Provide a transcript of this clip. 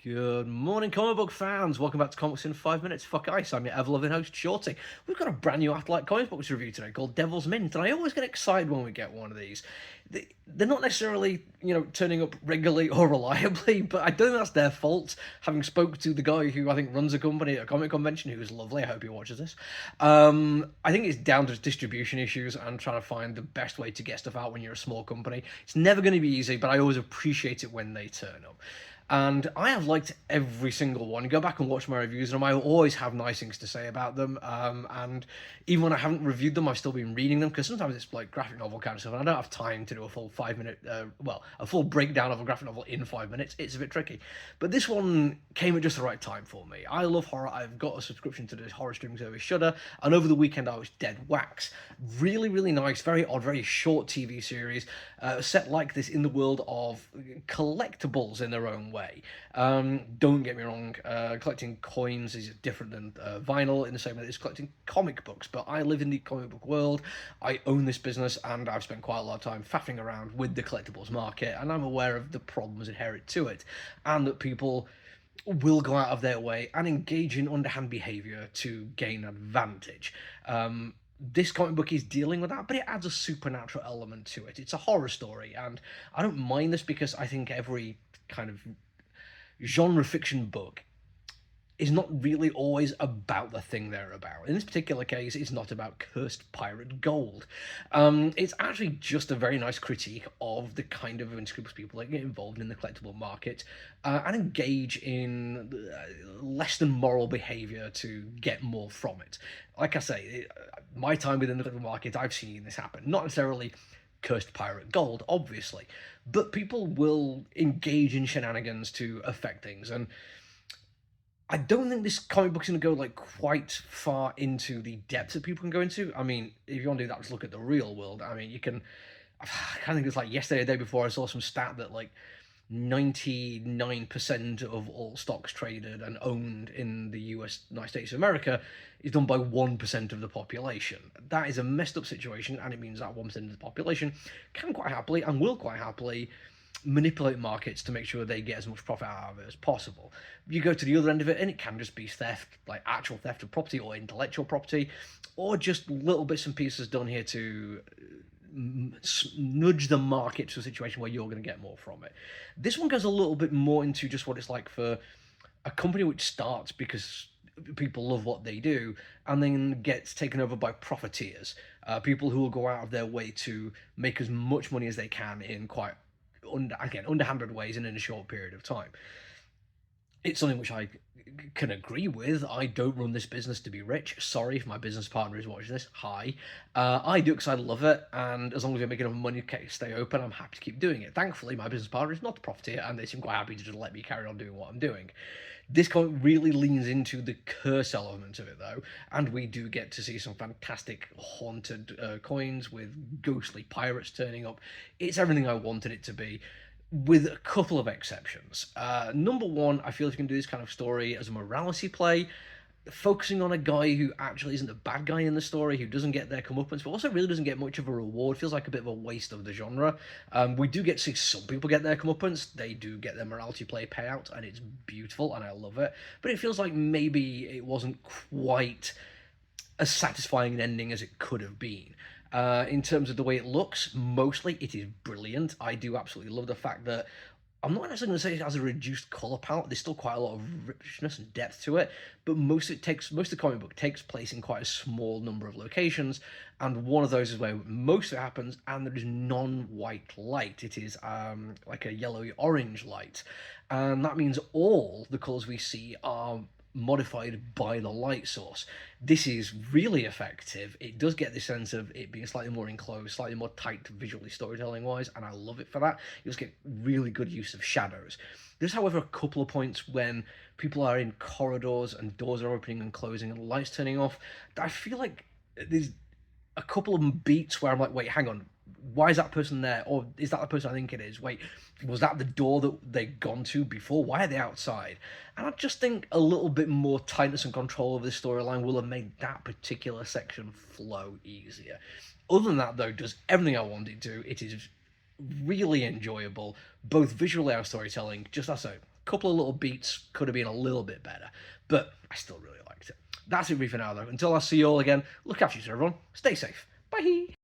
Good morning, comic book fans. Welcome back to Comics in 5 Minutes. Fuck ice, I'm your ever-loving host, Shorty. We've got a brand new Afterlight Comics Books review today called Devil's Mint, and I always get excited when we get one of these. They're not necessarily, turning up regularly or reliably, but I don't think that's their fault. Having spoke to the guy who I think runs a company at a comic convention, who is lovely, I hope he watches this. I think it's down to distribution issues and trying to find the best way to get stuff out when you're a small company. It's never going to be easy, but I always appreciate it when they turn up. And I have liked every single one. Go back and watch my reviews of them. I always have nice things to say about them. And even when I haven't reviewed them, I've still been reading them because sometimes it's like graphic novel kind of stuff, and I don't have time to do a full 5 minute, a full breakdown of a graphic novel in 5 minutes. It's a bit tricky. But this one came at just the right time for me. I love horror. I've got a subscription to the horror streaming service Shudder, and over the weekend I was dead wax. Really, really nice, very odd, very short TV series set like this in the world of collectibles in their own way. Don't get me wrong, collecting coins is different than vinyl in the same way that it's collecting comic books, but I live in the comic book world. I own this business, and I've spent quite a lot of time faffing around with the collectibles market, and I'm aware of the problems inherent to it, and that people will go out of their way and engage in underhand behavior to gain advantage. This comic book is dealing with that, but it adds a supernatural element to it. It's a horror story, and I don't mind this because I think every kind of genre fiction book is not really always about the thing they're about. In this particular case, it's not about cursed pirate gold. It's actually just a very nice critique of the kind of unscrupulous people that get involved in the collectible market and engage in less than moral behavior to get more from it. Like I say, my time within the collectible market, I've seen this happen. Not necessarily cursed pirate gold, obviously, but people will engage in shenanigans to affect things, and I don't think this comic book's going to go like quite far into the depths that people can go into. I mean, if you want to do that, just look at the real world. I mean, you can. I kind of think it was like yesterday, or the day before, I saw some stat that like 99% of all stocks traded and owned in the United States of America is done by 1% of the population. That is a messed up situation, and it means that 1% of the population can quite happily and will quite happily manipulate markets to make sure they get as much profit out of it as possible. You go to the other end of it, and it can just be theft, like actual theft of property or intellectual property, or just little bits and pieces done here to nudge the market to a situation where you're going to get more from it. This one goes a little bit more into just what it's like for a company which starts because people love what they do and then gets taken over by profiteers, people who will go out of their way to make as much money as they can in quite underhanded ways and in a short period of time. It's something which I can agree with. I don't run this business to be rich. Sorry if my business partner is watching this. Hi. I do it because I love it, and as long as we make enough money to stay open, I'm happy to keep doing it. Thankfully, my business partner is not a profiteer, and they seem quite happy to just let me carry on doing what I'm doing. This comic really leans into the curse element of it, though, and we do get to see some fantastic haunted coins with ghostly pirates turning up. It's everything I wanted it to be, with a couple of exceptions. Number one, I feel if you can do this kind of story as a morality play, focusing on a guy who actually isn't a bad guy in the story, who doesn't get their comeuppance, but also really doesn't get much of a reward, feels like a bit of a waste of the genre. We do get to see some people get their comeuppance, they do get their morality play payout, and it's beautiful, and I love it, but it feels like maybe it wasn't quite as satisfying an ending as it could have been. In terms of the way it looks, mostly it is brilliant. I do absolutely love the fact that I'm not necessarily going to say it has a reduced color palette. There's still quite a lot of richness and depth to it, but most of the comic book takes place in quite a small number of locations, and one of those is where most of it happens, and there is non-white light. It is like a yellowy orange light, and that means all the colors we see are modified by the light source. This is really effective. It does get the sense of it being slightly more enclosed, slightly more tight visually storytelling wise, and I love it for that. You just get really good use of shadows. There's, however, a couple of points when people are in corridors and doors are opening and closing and lights turning off that I feel like there's a couple of beats where I'm like, wait, hang on, why is that person there? Or is that the person I think it is? Wait, was that the door that they'd gone to before? Why are they outside? And I just think a little bit more tightness and control of this storyline will have made that particular section flow easier. Other than that, though, does everything I wanted to. It is really enjoyable, both visually and storytelling. Just as I say, couple of little beats could have been a little bit better, but I still really liked it. That's it for me for now, though. Until I see you all again, look after yourself, everyone. Stay safe. Bye.